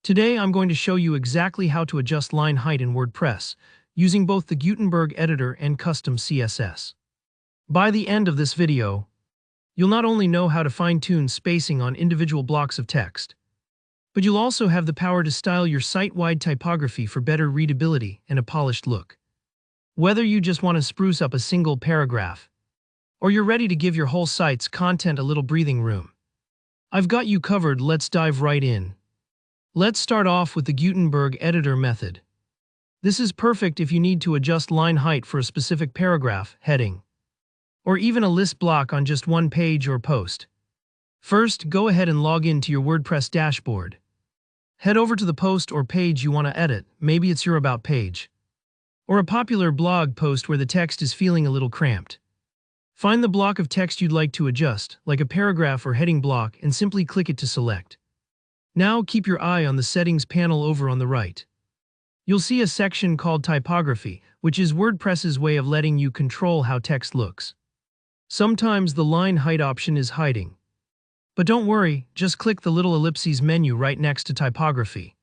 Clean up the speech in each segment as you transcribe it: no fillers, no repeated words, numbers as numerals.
Today I'm going to show you exactly how to adjust line height in WordPress, using both the Gutenberg editor and custom CSS. By the end of this video, you'll not only know how to fine-tune spacing on individual blocks of text, but you'll also have the power to style your site-wide typography for better readability and a polished look. Whether you just want to spruce up a single paragraph, or you're ready to give your whole site's content a little breathing room, I've got you covered. Let's dive right in. Let's start off with the Gutenberg editor method. This is perfect if you need to adjust line height for a specific paragraph, heading, or even a list block on just one page or post. First, go ahead and log in to your WordPress dashboard. Head over to the post or page you want to edit. Maybe it's your About page, or a popular blog post where the text is feeling a little cramped. Find the block of text you'd like to adjust, like a paragraph or heading block, and simply click it to select. Now keep your eye on the settings panel over on the right. You'll see a section called Typography, which is WordPress's way of letting you control how text looks. Sometimes the line height option is hiding. But don't worry, just click the little ellipses menu right next to Typography,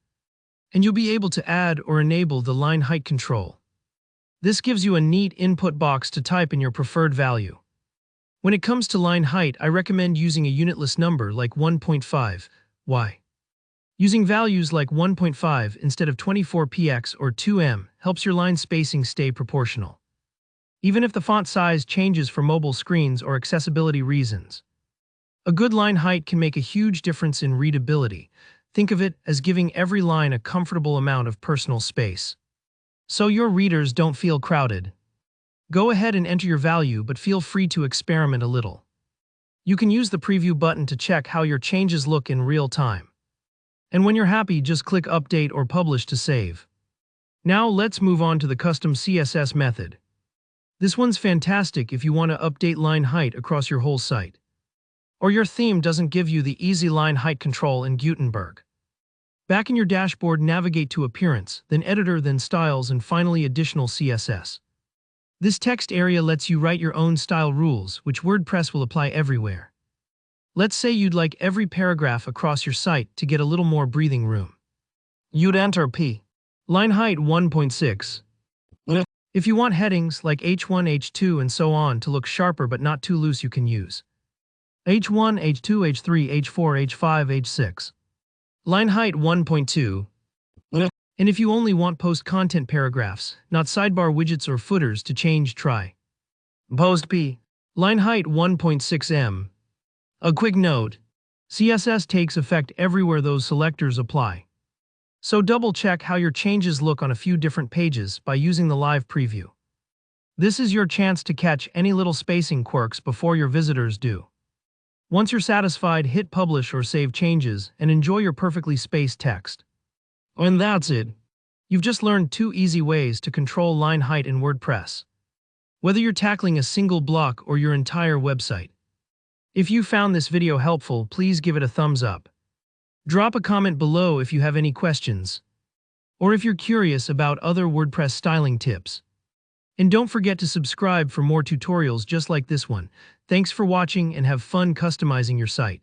and you'll be able to add or enable the line height control. This gives you a neat input box to type in your preferred value. When it comes to line height, I recommend using a unitless number like 1.5. Why? Using values like 1.5 instead of 24px or 2m helps your line spacing stay proportional, even if the font size changes for mobile screens or accessibility reasons. A good line height can make a huge difference in readability. Think of it as giving every line a comfortable amount of personal space, so your readers don't feel crowded. Go ahead and enter your value, but feel free to experiment a little. You can use the preview button to check how your changes look in real time. And when you're happy, just click Update or Publish to save. Now let's move on to the custom CSS method. This one's fantastic if you want to update line height across your whole site, or your theme doesn't give you the easy line height control in Gutenberg. Back in your dashboard, navigate to Appearance, then Editor, then Styles, and finally Additional CSS. This text area lets you write your own style rules, which WordPress will apply everywhere. Let's say you'd like every paragraph across your site to get a little more breathing room. You'd enter p. Line height 1.6. If you want headings like H1, H2, and so on to look sharper but not too loose, you can use H1, H2, H3, H4, H5, H6. Line height 1.2. And if you only want post-content paragraphs, not sidebar widgets or footers to change, try Post P. Line height 1.6m. A quick note: CSS takes effect everywhere those selectors apply, so double-check how your changes look on a few different pages by using the live preview. This is your chance to catch any little spacing quirks before your visitors do. Once you're satisfied, hit Publish or Save Changes and enjoy your perfectly spaced text. And that's it. You've just learned 2 easy ways to control line height in WordPress, whether you're tackling a single block or your entire website. If you found this video helpful, please give it a thumbs up. Drop a comment below if you have any questions, or if you're curious about other WordPress styling tips. And don't forget to subscribe for more tutorials just like this one. Thanks for watching and have fun customizing your site.